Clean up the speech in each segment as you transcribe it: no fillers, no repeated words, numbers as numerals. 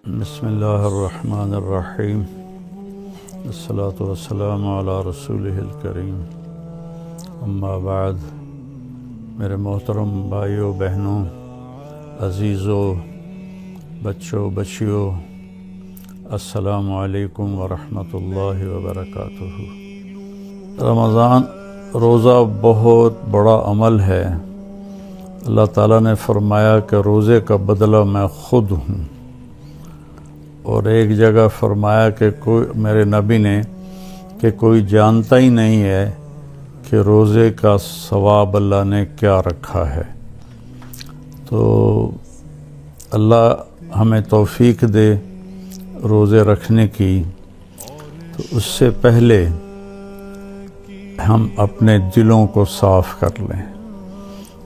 بسم اللہ الرحمن الرحیم الصلاۃ والسلام علی رسولہ الکریم اما بعد۔ میرے محترم بھائیوں بہنوں، عزیزوں، بچوں بچیوں، السلام علیکم ورحمۃ اللہ وبرکاتہ۔ رمضان روزہ بہت بڑا عمل ہے۔ اللہ تعالیٰ نے فرمایا کہ روزے کا بدلہ میں خود ہوں، اور ایک جگہ فرمایا کہ میرے نبی نے کہ کوئی جانتا ہی نہیں ہے کہ روزے کا ثواب اللہ نے کیا رکھا ہے۔ تو اللہ ہمیں توفیق دے روزے رکھنے کی۔ تو اس سے پہلے ہم اپنے دلوں کو صاف کر لیں۔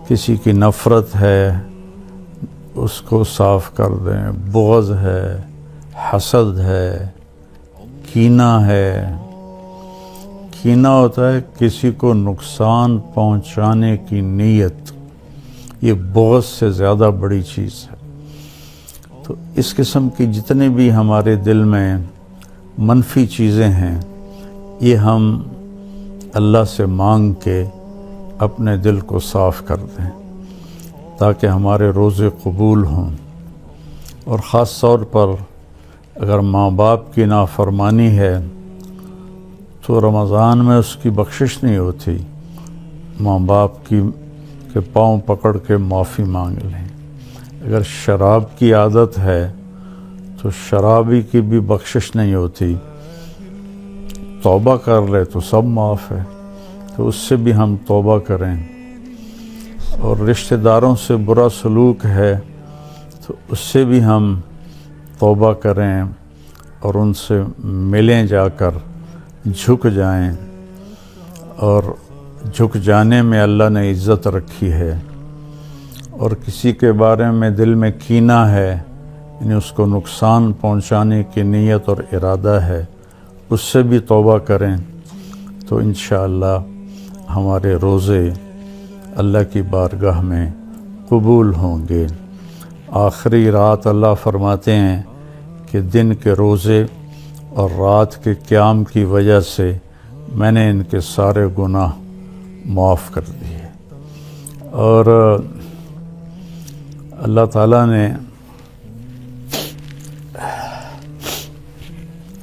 کسی کی نفرت ہے اس کو صاف کر دیں، بغض ہے، حسد ہے، کینہ ہے۔ کینہ ہوتا ہے کسی کو نقصان پہنچانے کی نیت، یہ بغض سے زیادہ بڑی چیز ہے۔ تو اس قسم کی جتنے بھی ہمارے دل میں منفی چیزیں ہیں، یہ ہم اللہ سے مانگ کے اپنے دل کو صاف کر دیں تاکہ ہمارے روزے قبول ہوں۔ اور خاص طور پر اگر ماں باپ کی نافرمانی ہے تو رمضان میں اس کی بخشش نہیں ہوتی۔ ماں باپ کے پاؤں پکڑ کے معافی مانگ لیں۔ اگر شراب کی عادت ہے تو شرابی کی بھی بخشش نہیں ہوتی، توبہ کر لے تو سب معاف ہے۔ تو اس سے بھی ہم توبہ کریں۔ اور رشتہ داروں سے برا سلوک ہے تو اس سے بھی ہم توبہ کریں اور ان سے ملیں، جا کر جھک جائیں۔ اور جھک جانے میں اللہ نے عزت رکھی ہے۔ اور کسی کے بارے میں دل میں کینہ ہے، یعنی اس کو نقصان پہنچانے کی نیت اور ارادہ ہے، اس سے بھی توبہ کریں تو انشاءاللہ ہمارے روزے اللہ کی بارگاہ میں قبول ہوں گے۔ آخری رات اللہ فرماتے ہیں کہ دن کے روزے اور رات کے قیام کی وجہ سے میں نے ان کے سارے گناہ معاف کر دیے۔ اور اللہ تعالیٰ نے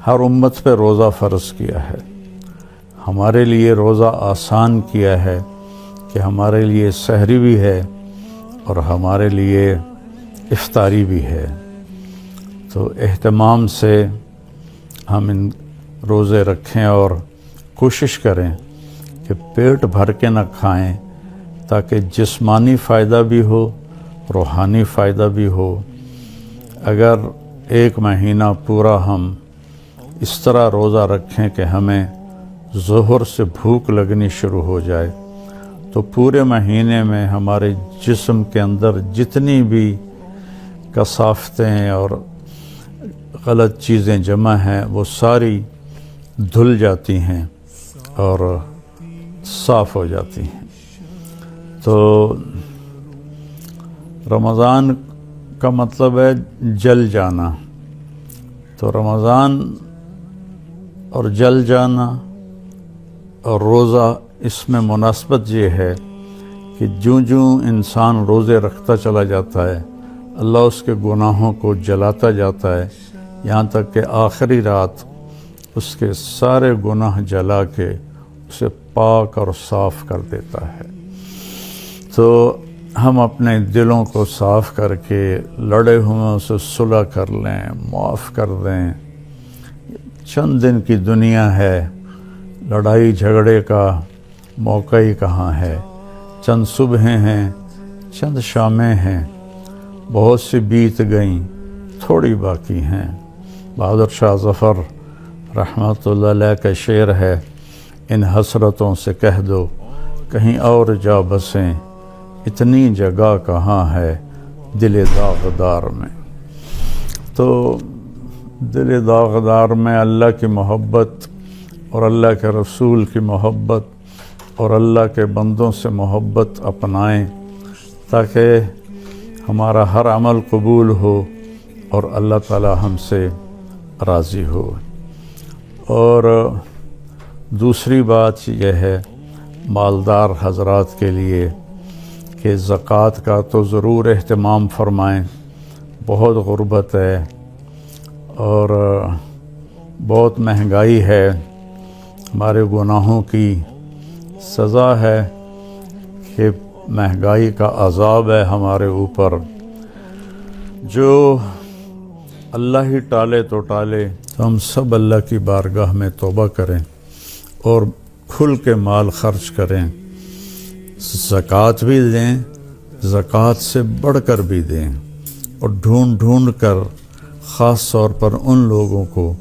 ہر امت پہ روزہ فرض کیا ہے۔ ہمارے لیے روزہ آسان کیا ہے کہ ہمارے لیے سحری بھی ہے اور ہمارے لیے افطاری بھی ہے۔ تو اہتمام سے ہم ان روزے رکھیں اور کوشش کریں کہ پیٹ بھر کے نہ کھائیں تاکہ جسمانی فائدہ بھی ہو، روحانی فائدہ بھی ہو۔ اگر ایک مہینہ پورا ہم اس طرح روزہ رکھیں کہ ہمیں ظہر سے بھوک لگنی شروع ہو جائے تو پورے مہینے میں ہمارے جسم کے اندر جتنی بھی کثافتیں اور غلط چیزیں جمع ہیں وہ ساری دھل جاتی ہیں اور صاف ہو جاتی ہیں۔ تو رمضان کا مطلب ہے جل جانا۔ تو رمضان اور جل جانا اور روزہ، اس میں مناسبت یہ ہے کہ جوں انسان روزے رکھتا چلا جاتا ہے اللہ اس کے گناہوں کو جلاتا جاتا ہے، یہاں تک کہ آخری رات اس کے سارے گناہ جلا کے اسے پاک اور صاف کر دیتا ہے۔ تو ہم اپنے دلوں کو صاف کر کے لڑے ہوئے اسے صلح کر لیں، معاف کر دیں۔ چند دن کی دنیا ہے، لڑائی جھگڑے کا موقع ہی کہاں ہے۔ چند صبحیں ہیں، چند شامیں ہیں، بہت سی بیت گئیں، تھوڑی باقی ہیں۔ بہادر شاہ ظفر رحمۃ اللہ علیہ کا شعر ہے، ان حسرتوں سے کہہ دو کہیں اور جا بسیں، اتنی جگہ کہاں ہے دل داغدار میں۔ تو دل داغدار میں اللہ کی محبت اور اللہ کے رسول کی محبت اور اللہ کے بندوں سے محبت اپنائیں تاکہ ہمارا ہر عمل قبول ہو اور اللہ تعالی ہم سے راضی ہو۔ اور دوسری بات یہ ہے مالدار حضرات کے لیے کہ زکوٰۃ کا تو ضرور اہتمام فرمائیں، بہت غربت ہے اور بہت مہنگائی ہے، ہمارے گناہوں کی سزا ہے کہ مہنگائی کا عذاب ہے ہمارے اوپر۔ جو اللہ ہی ٹالے تو ٹالے، تو ہم سب اللہ کی بارگاہ میں توبہ کریں اور کھل کے مال خرچ کریں، زکوٰۃ بھی دیں، زکوٰۃ سے بڑھ کر بھی دیں، اور ڈھونڈ ڈھونڈ کر خاص طور پر ان لوگوں کو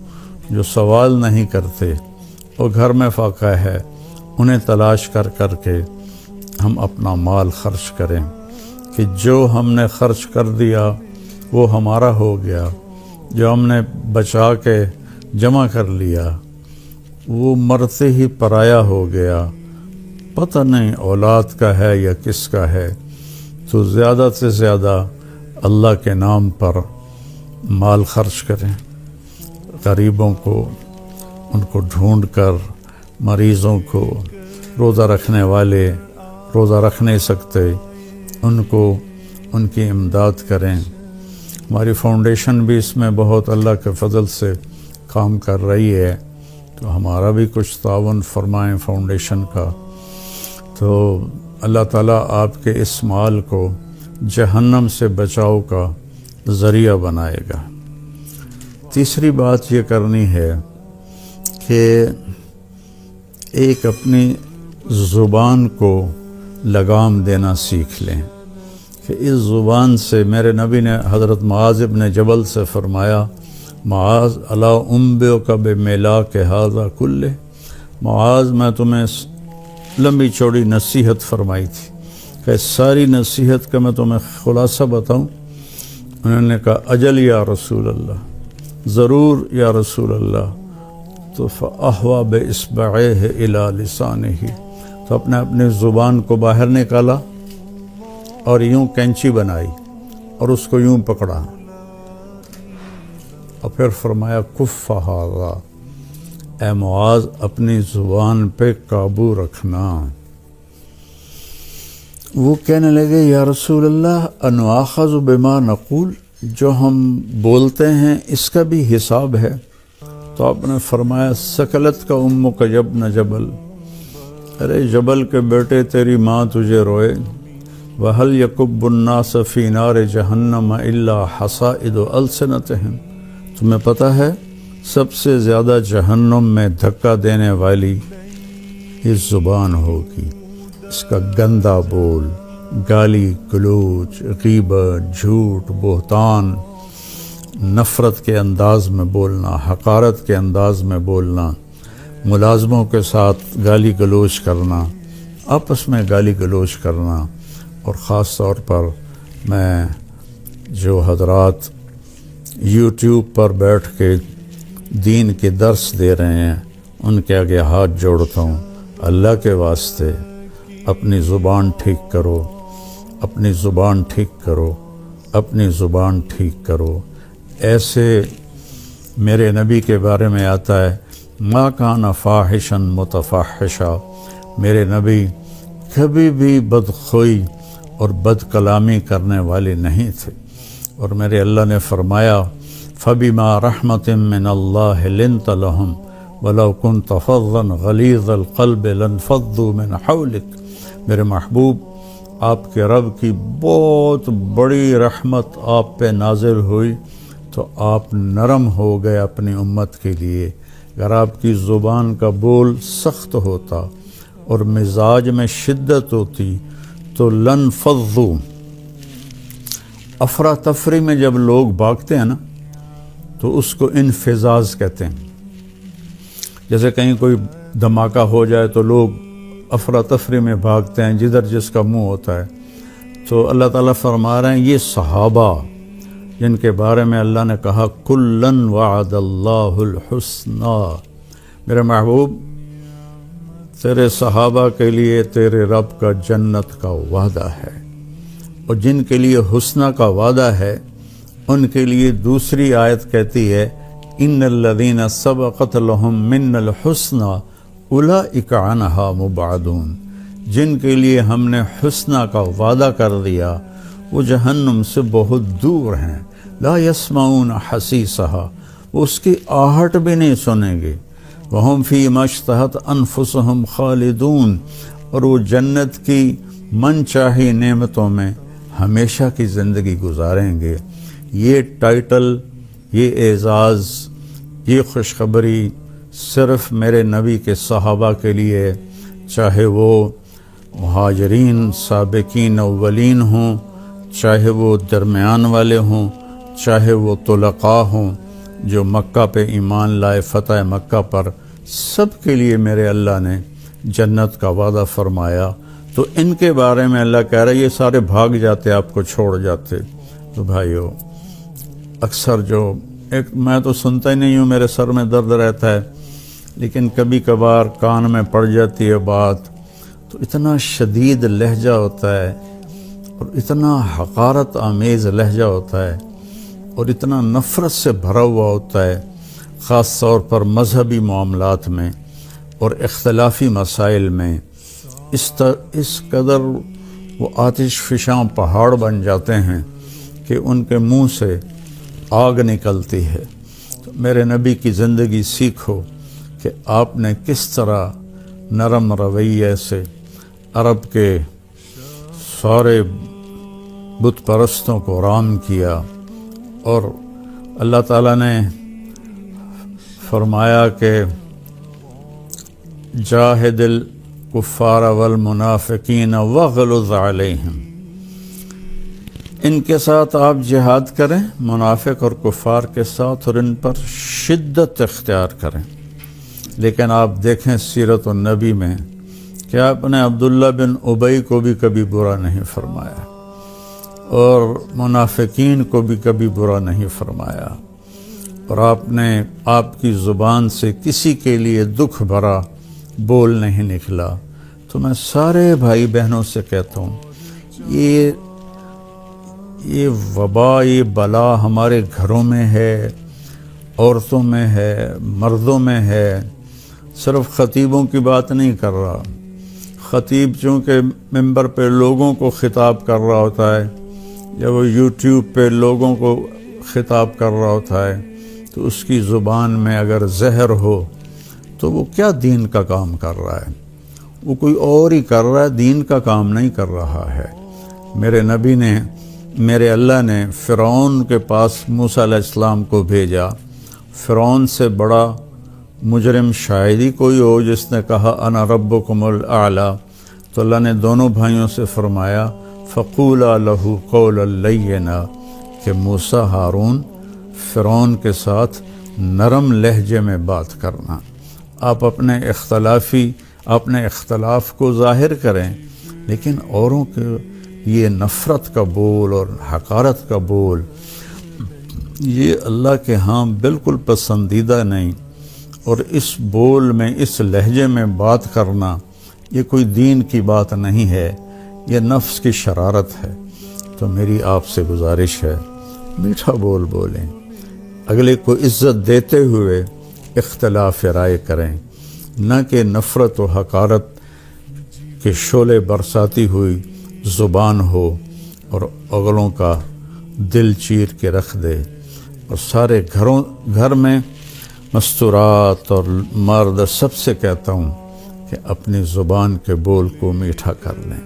جو سوال نہیں کرتے اور گھر میں فاقہ ہے، انہیں تلاش کر کر کے ہم اپنا مال خرچ کریں کہ جو ہم نے خرچ کر دیا وہ ہمارا ہو گیا، جو ہم نے بچا کے جمع کر لیا وہ مرتے ہی پرایا ہو گیا، پتہ نہیں اولاد کا ہے یا کس کا ہے۔ تو زیادہ سے زیادہ اللہ کے نام پر مال خرچ کریں، غریبوں کو ان کو ڈھونڈ کر، مریضوں کو، روزہ رکھنے والے روزہ رکھ نہیں سکتے ان کو ان کی امداد کریں۔ ہماری فاؤنڈیشن بھی اس میں بہت اللہ کے فضل سے کام کر رہی ہے، تو ہمارا بھی کچھ تعاون فرمائیں فاؤنڈیشن کا، تو اللہ تعالیٰ آپ کے اس مال کو جہنم سے بچاؤ کا ذریعہ بنائے گا۔ تیسری بات یہ کرنی ہے کہ ایک اپنی زبان کو لگام دینا سیکھ لیں کہ اس زبان سے، میرے نبی نے حضرت معاذ ابن جبل سے فرمایا، معاذ الا انبئک بملاک ھذا کلہ، معاذ میں تمہیں لمبی چوڑی نصیحت فرمائی تھی کہ ساری نصیحت کا میں تمہیں خلاصہ بتاؤں؟ انہوں نے کہا اجل یا رسول اللہ، ضرور یا رسول اللہ۔ تو فاحوی باصبعیہ الی لسانہ، تو اپنے زبان کو باہر نکالا اور یوں کینچی بنائی اور اس کو یوں پکڑا، اور پھر فرمایا کف ھذا، اے معاذ اپنی زبان پہ قابو رکھنا۔ وہ کہنے لگے یا رسول اللہ انؤاخذ بما نقول، جو ہم بولتے ہیں اس کا بھی حساب ہے؟ تو آپ نے فرمایا سکلت کا امک یبن جبل، ارے جبل کے بیٹے تیری ماں تجھے روئے۔ وَهَلْ يَكُبُّ النَّاسَ فِي نَارِ جَهَنَّمَ إِلَّا حَصَائِدُ أَلْسِنَتِهِمْ، تمہیں پتہ ہے سب سے زیادہ جہنم میں دھکا دینے والی یہ زبان ہوگی، اس کا گندا بول، گالی گلوچ، غیبت، جھوٹ، بہتان، نفرت کے انداز میں بولنا، حقارت کے انداز میں بولنا، ملازموں کے ساتھ گالی گلوچ کرنا، آپس میں گالی گلوچ کرنا۔ اور خاص طور پر میں جو حضرات یوٹیوب پر بیٹھ کے دین کے درس دے رہے ہیں ان کے آگے ہاتھ جوڑتا ہوں، اللہ کے واسطے اپنی زبان ٹھیک کرو، اپنی زبان ٹھیک کرو، اپنی زبان ٹھیک کرو۔ ایسے میرے نبی کے بارے میں آتا ہے ما کان فاحشا متفحشا، میرے نبی کبھی بھی بدخوئی اور بد کلامی کرنے والے نہیں تھے۔ اور میرے اللہ نے فرمایا فَبِمَا رَحْمَةٍ مِّنَ اللَّهِ لِنْتَ لَهُمْ وَلَوْ كُنْتَ فَظًّا غَلِيظَ الْقَلْبِ لَانفَضُّوا مِنْ حَوْلِكَ، میرے محبوب آپ کے رب کی بہت بڑی رحمت آپ پہ نازل ہوئی تو آپ نرم ہو گئے اپنی امت کے لیے۔ اگر آپ کی زبان کا بول سخت ہوتا اور مزاج میں شدت ہوتی تو لنفضوا، افراتفری میں جب لوگ بھاگتے ہیں نا تو اس کو انفزاز کہتے ہیں۔ جیسے کہیں کوئی دھماکہ ہو جائے تو لوگ افراتفری میں بھاگتے ہیں جدھر جس کا منہ ہوتا ہے۔ تو اللہ تعالیٰ فرما رہے ہیں یہ صحابہ جن کے بارے میں اللہ نے کہا کُلًّا وعد اللہ الحسنی، میرے محبوب تیرے صحابہ کے لیے تیرے رب کا جنت کا وعدہ ہے، اور جن کے لیے حسنہ کا وعدہ ہے ان کے لیے دوسری آیت کہتی ہے ان الذین سبقت لہم من الحسنى اولئک عنہا مبعدون، جن کے لیے ہم نے حسنہ کا وعدہ کر دیا وہ جہنم سے بہت دور ہیں، لا یسمعون حسیسہا، وہ اس کی آہٹ بھی نہیں سنیں گے، وہم فی ما اشتہت انفسہم خالدون، اور وہ جنت کی من چاہی نعمتوں میں ہمیشہ کی زندگی گزاریں گے۔ یہ ٹائٹل، یہ اعزاز، یہ خوشخبری صرف میرے نبی کے صحابہ کے لیے، چاہے وہ مہاجرین سابقین اولین ہوں، چاہے وہ درمیان والے ہوں، چاہے وہ طلقاء ہوں جو مکہ پہ ایمان لائے فتح مکہ پر، سب کے لیے میرے اللہ نے جنت کا وعدہ فرمایا۔ تو ان کے بارے میں اللہ کہہ رہا ہے یہ سارے بھاگ جاتے، آپ کو چھوڑ جاتے۔ تو بھائیو، اکثر جو میں تو سنتا ہی نہیں ہوں، میرے سر میں درد رہتا ہے، لیکن کبھی کبھار کان میں پڑ جاتی ہے بات، تو اتنا شدید لہجہ ہوتا ہے اور اتنا حقارت آمیز لہجہ ہوتا ہے اور اتنا نفرت سے بھرا ہوا ہوتا ہے، خاص طور پر مذہبی معاملات میں اور اختلافی مسائل میں۔ اس قدر وہ آتش فشاں پہاڑ بن جاتے ہیں کہ ان کے منہ سے آگ نکلتی ہے۔ تو میرے نبی کی زندگی سیکھو کہ آپ نے کس طرح نرم رویے سے عرب کے سارے بت پرستوں کو رام کیا، اور اللہ تعالیٰ نے فرمایا کہ جاہد الکفار والمنافقین واغلظ علیہم، ان کے ساتھ آپ جہاد کریں، منافق اور کفار کے ساتھ، اور ان پر شدت اختیار کریں۔ لیکن آپ دیکھیں سیرت النبی میں کہ آپ نے عبداللہ بن ابی کو بھی کبھی برا نہیں فرمایا اور منافقین کو بھی کبھی برا نہیں فرمایا، اور آپ کی زبان سے کسی کے لیے دکھ بھرا بول نہیں نکلا۔ تو میں سارے بھائی بہنوں سے کہتا ہوں، یہ وبا، یہ بلا ہمارے گھروں میں ہے، عورتوں میں ہے، مردوں میں ہے۔ صرف خطیبوں کی بات نہیں کر رہا، خطیب چونکہ ممبر پہ لوگوں کو خطاب کر رہا ہوتا ہے، یا وہ یوٹیوب پہ لوگوں کو خطاب کر رہا ہوتا ہے، تو اس کی زبان میں اگر زہر ہو تو وہ کیا دین کا کام کر رہا ہے؟ وہ کوئی اور ہی کر رہا ہے، دین کا کام نہیں کر رہا ہے۔ میرے اللہ نے فرعون کے پاس موسیٰ علیہ السلام کو بھیجا۔ فرعون سے بڑا مجرم شاید ہی کوئی ہو جس نے کہا انا ربکم الاعلی۔ تو اللہ نے دونوں بھائیوں سے فرمایا فقولا لہ قولا لینا، کہ موسیٰ ہارون فرعون کے ساتھ نرم لہجے میں بات کرنا۔ آپ اپنے اختلاف کو ظاہر کریں، لیکن اوروں کے یہ نفرت کا بول اور حقارت کا بول، یہ اللہ کے ہاں بالکل پسندیدہ نہیں۔ اور اس بول میں، اس لہجے میں بات کرنا، یہ کوئی دین کی بات نہیں ہے، یہ نفس کی شرارت ہے۔ تو میری آپ سے گزارش ہے، میٹھا بول بولیں، اگلے کو عزت دیتے ہوئے اختلاف رائے کریں، نہ کہ نفرت و حقارت کے شعلے برساتی ہوئی زبان ہو اور اگلوں کا دل چیر کے رکھ دے۔ اور سارے گھر میں مستورات اور مرد سب سے کہتا ہوں کہ اپنی زبان کے بول کو میٹھا کر لیں،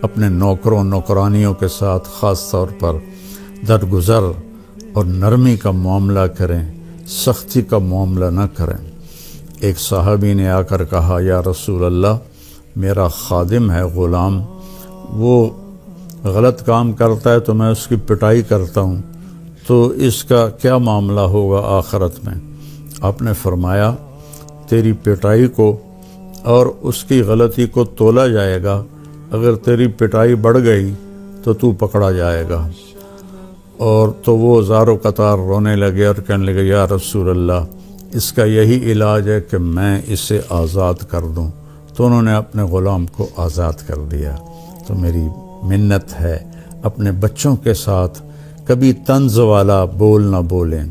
اپنے نوکروں نوکرانیوں کے ساتھ خاص طور پر درگزر اور نرمی کا معاملہ کریں، سختی کا معاملہ نہ کریں۔ ایک صحابی نے آ کر کہا یا رسول اللہ، میرا خادم ہے، غلام، وہ غلط کام کرتا ہے تو میں اس کی پٹائی کرتا ہوں، تو اس کا کیا معاملہ ہوگا آخرت میں؟ آپ نے فرمایا تیری پٹائی کو اور اس کی غلطی کو تولا جائے گا، اگر تیری پٹائی بڑھ گئی تو پکڑا جائے گا۔ اور تو وہ زارو قطار رونے لگے اور کہنے لگے یا رسول اللہ، اس کا یہی علاج ہے کہ میں اسے آزاد کر دوں۔ تو انہوں نے اپنے غلام کو آزاد کر دیا۔ تو میری منت ہے اپنے بچوں کے ساتھ کبھی طنز والا بول نہ بولیں،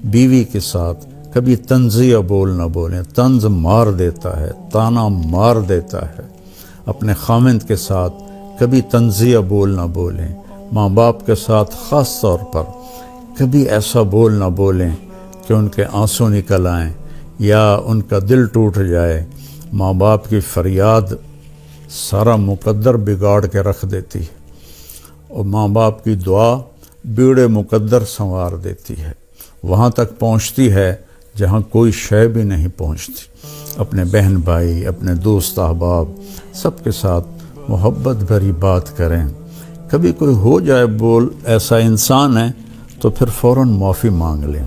بیوی کے ساتھ کبھی طنزیہ بول نہ بولیں، طنز مار دیتا ہے، تانا مار دیتا ہے۔ اپنے خامند کے ساتھ کبھی طنزیہ بول نہ بولیں، ماں باپ کے ساتھ خاص طور پر کبھی ایسا بول نہ بولیں کہ ان کے آنسو نکل آئیں یا ان کا دل ٹوٹ جائے۔ ماں باپ کی فریاد سارا مقدر بگاڑ کے رکھ دیتی ہے، اور ماں باپ کی دعا بیڑے مقدر سنوار دیتی ہے، وہاں تک پہنچتی ہے جہاں کوئی شے بھی نہیں پہنچتی۔ اپنے بہن بھائی، اپنے دوست احباب سب کے ساتھ محبت بھری بات کریں۔ کبھی کوئی ہو جائے بول ایسا انسان ہے تو پھر فوراً معافی مانگ لیں،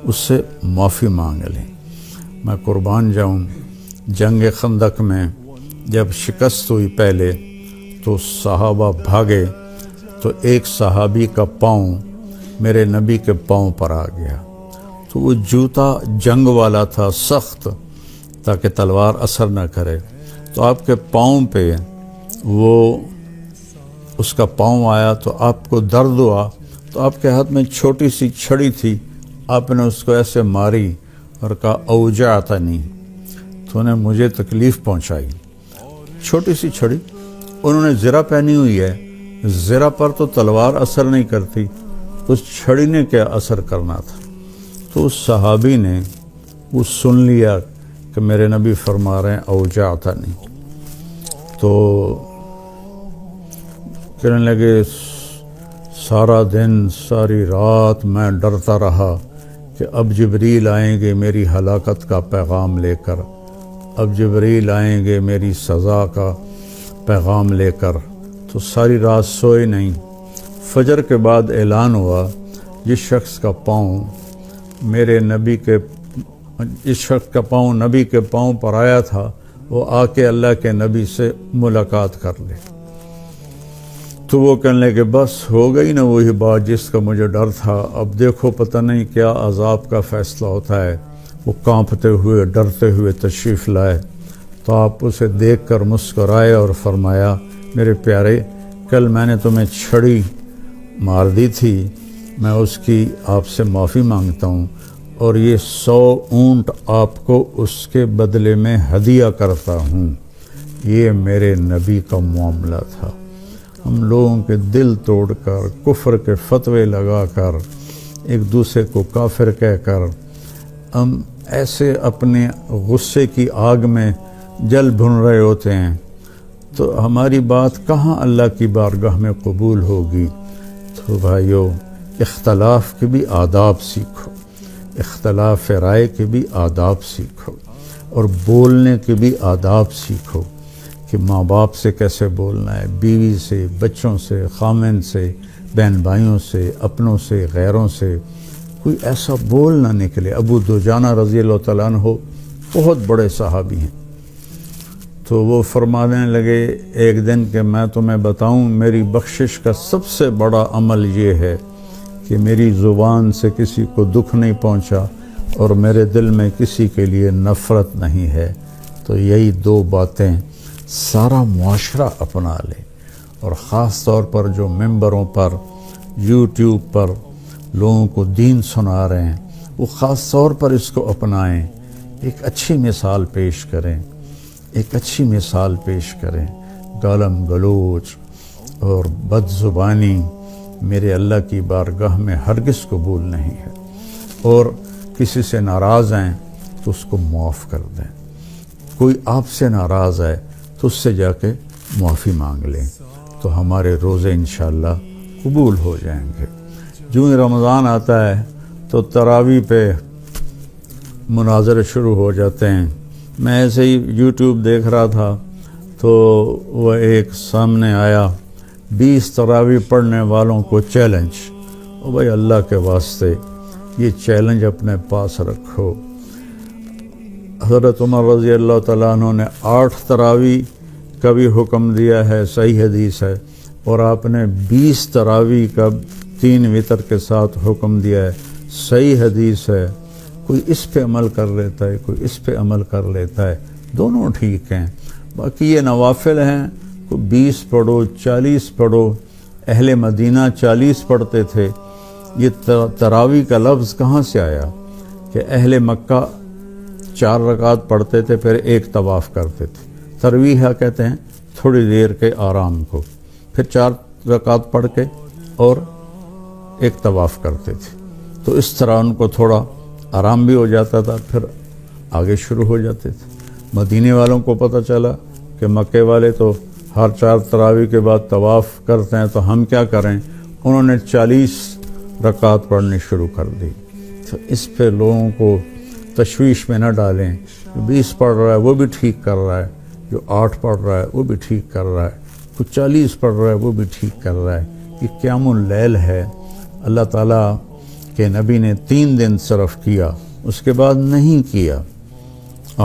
اس سے معافی مانگ لیں۔ میں قربان جاؤں، جنگ خندق میں جب شکست ہوئی پہلے تو صحابہ بھاگے، تو ایک صحابی کا پاؤں میرے نبی کے پاؤں پر آ گیا، تو وہ جوتا جنگ والا تھا، سخت، تاکہ تلوار اثر نہ کرے، تو آپ کے پاؤں پہ وہ اس کا پاؤں آیا تو آپ کو درد ہوا، تو آپ کے ہاتھ میں چھوٹی سی چھڑی تھی، آپ نے اس کو ایسے ماری اور کہا اوجعتنی، تو انہیں مجھے تکلیف پہنچائی۔ چھوٹی سی چھڑی، انہوں نے زرہ پہنی ہوئی ہے، زرہ پر تو تلوار اثر نہیں کرتی، اس چھڑی نے کیا اثر کرنا تھا۔ تو اس صحابی نے وہ سن لیا کہ میرے نبی فرما رہے ہیں اوجعتنی، تو کہنے لگے سارا دن ساری رات میں ڈرتا رہا کہ اب جبریل آئیں گے میری ہلاکت کا پیغام لے کر، اب جبریل آئیں گے میری سزا کا پیغام لے کر، تو ساری رات سوئے نہیں۔ فجر کے بعد اعلان ہوا جس شخص کا پاؤں میرے نبی کے اس شخص کا پاؤں نبی کے پاؤں پر آیا تھا، وہ آ کے اللہ کے نبی سے ملاقات کر لے۔ تو وہ کہنے لگے بس ہو گئی نا وہی بات جس کا مجھے ڈر تھا، اب دیکھو پتہ نہیں کیا عذاب کا فیصلہ ہوتا ہے۔ وہ کانپتے ہوئے ڈرتے ہوئے تشریف لائے، تو آپ اسے دیکھ کر مسکرائے اور فرمایا میرے پیارے، کل میں نے تمہیں چھڑی مار دی تھی، میں اس کی آپ سے معافی مانگتا ہوں، اور یہ 100 اونٹ آپ کو اس کے بدلے میں ہدیہ کرتا ہوں۔ یہ میرے نبی کا معاملہ تھا۔ ہم لوگوں کے دل توڑ کر، کفر کے فتوے لگا کر، ایک دوسرے کو کافر کہہ کر، ہم ایسے اپنے غصے کی آگ میں جل بھن رہے ہوتے ہیں، تو ہماری بات کہاں اللہ کی بارگاہ میں قبول ہوگی۔ تو بھائیو، اختلاف کے بھی آداب سیکھو، اختلاف رائے کے بھی آداب سیکھو، اور بولنے کے بھی آداب سیکھو کہ ماں باپ سے کیسے بولنا ہے، بیوی سے، بچوں سے، خامند سے، بہن بھائیوں سے، اپنوں سے، غیروں سے کوئی ایسا بول نہ نکلے۔ ابو دجانہ رضی اللہ تعالیٰ عنہ بہت بڑے صحابی ہیں، تو وہ فرمانے لگے ایک دن کہ میں تمہیں بتاؤں، میری بخشش کا سب سے بڑا عمل یہ ہے کہ میری زبان سے کسی کو دکھ نہیں پہنچا اور میرے دل میں کسی کے لیے نفرت نہیں ہے۔ تو یہی 2 باتیں سارا معاشرہ اپنا لے، اور خاص طور پر جو ممبروں پر، یوٹیوب پر لوگوں کو دین سنا رہے ہیں، وہ خاص طور پر اس کو اپنائیں، ایک اچھی مثال پیش کریں، ایک اچھی مثال پیش کریں۔ گالم گلوچ اور بد زبانی میرے اللہ کی بارگاہ میں ہرگز قبول نہیں ہے، اور کسی سے ناراض ہیں تو اس کو معاف کر دیں۔ کوئی آپ سے ناراض ہے تو اس سے جا کے معافی مانگ لیں، تو ہمارے روزے انشاءاللہ قبول ہو جائیں گے۔ جو ہی رمضان آتا ہے تو تراویح پہ مناظرے شروع ہو جاتے ہیں۔ میں ایسے ہی یوٹیوب دیکھ رہا تھا تو وہ ایک سامنے آیا، 20 تراویح پڑھنے والوں کو چیلنج۔ او بھائی اللہ کے واسطے یہ چیلنج اپنے پاس رکھو۔ حضرت عمر رضی اللہ تعالیٰ عنہ نے 8 تراویح کا بھی حکم دیا ہے، صحیح حدیث ہے، اور آپ نے 20 تراویح کا 3 وتر کے ساتھ حکم دیا ہے، صحیح حدیث ہے۔ کوئی اس پہ عمل کر لیتا ہے، کوئی اس پہ عمل کر لیتا ہے، دونوں ٹھیک ہیں۔ باقی یہ نوافل ہیں، کوئی 20 پڑھو، 40 پڑھو، اہل مدینہ 40 پڑھتے تھے، یہ تراویح کا لفظ کہاں سے آیا کہ اہل مکہ 4 رکعت پڑھتے تھے پھر ایک طواف کرتے تھے. ترویحہ کہتے ہیں تھوڑی دیر کے آرام کو، پھر 4 رکعت پڑھ کے اور ایک طواف کرتے تھے. تو اس طرح ان کو تھوڑا آرام بھی ہو جاتا تھا، پھر آگے شروع ہو جاتے تھے. مدینے والوں کو پتہ چلا کہ مکے والے تو ہر 4 تراویح کے بعد طواف کرتے ہیں، تو ہم کیا کریں؟ انہوں نے 40 رکعت پڑھنی شروع کر دی. تو اس پہ لوگوں کو تشویش میں نہ ڈالیں. جو 20 پڑھ رہا ہے وہ بھی ٹھیک کر رہا ہے، جو 8 پڑھ رہا ہے وہ بھی ٹھیک کر رہا ہے، کچھ 40 پڑھ رہا ہے وہ بھی ٹھیک کر رہا ہے. یہ قیام اللیل ہے. اللہ تعالیٰ کے نبی نے 3 دن صرف کیا، اس کے بعد نہیں کیا.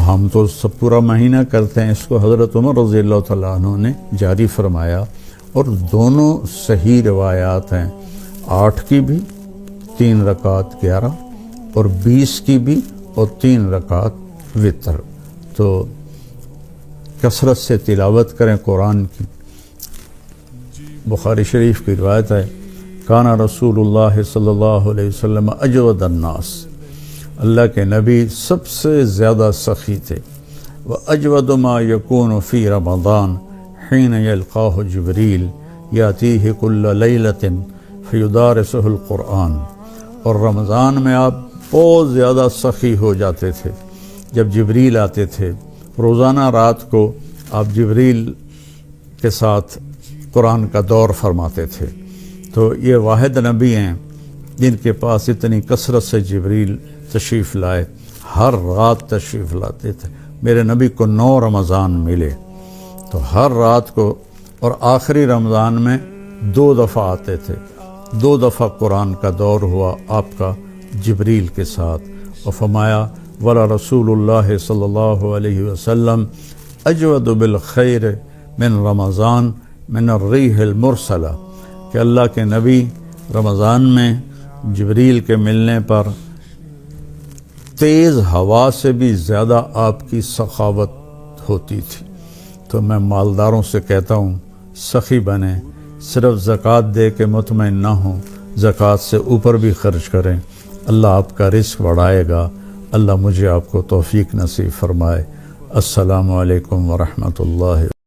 ہم تو سب پورا مہینہ کرتے ہیں. اس کو حضرت عمر رضی اللہ تعالیٰ عنہ نے جاری فرمایا، اور دونوں صحیح روایات ہیں. 8 کی بھی 3 رکعت 11، اور 20 کی بھی اور 3 رکعت وتر. تو کثرت سے تلاوت کریں قرآن کی. بخاری شریف کی روایت ہے، کانا رسول اللہ صلی اللہ علیہ وسلم اجود الناس، اللہ کے نبی سب سے زیادہ سخی تھے. وَأَجْوَدُ مَا يَكُونُ فِي رَمَضَانَ حِينَ يَلْقَاهُ جِبْرِيلُ يَأْتِيهِ كُلَّ لَيْلَةٍ فَيُدَارِسُهُ الْقُرْآنَ. اور رمضان میں آپ بہت زیادہ سخی ہو جاتے تھے جب جبریل آتے تھے. روزانہ رات کو آپ جبریل کے ساتھ قرآن کا دور فرماتے تھے. تو یہ واحد نبی ہیں جن کے پاس اتنی کثرت سے جبریل تشریف لائے. ہر رات تشریف لاتے تھے. میرے نبی کو 9 رمضان ملے، تو ہر رات کو، اور آخری رمضان میں 2 دفعہ آتے تھے. 2 دفعہ قرآن کا دور ہوا آپ کا جبریل کے ساتھ. اور فرمایا ولا رسول اللہ صلی اللہ علیہ وسلم اجود بالخیر من رمضان من الریح المرسلہ، کہ اللہ کے نبی رمضان میں جبریل کے ملنے پر تیز ہوا سے بھی زیادہ آپ کی سخاوت ہوتی تھی. تو میں مالداروں سے کہتا ہوں سخی بنیں، صرف زکوٰۃ دے کے مطمئن نہ ہوں، زکوٰۃ سے اوپر بھی خرچ کریں. اللہ آپ کا رزق بڑھائے گا. اللہ مجھے آپ کو توفیق نصیب فرمائے. السلام علیکم ورحمۃ اللہ.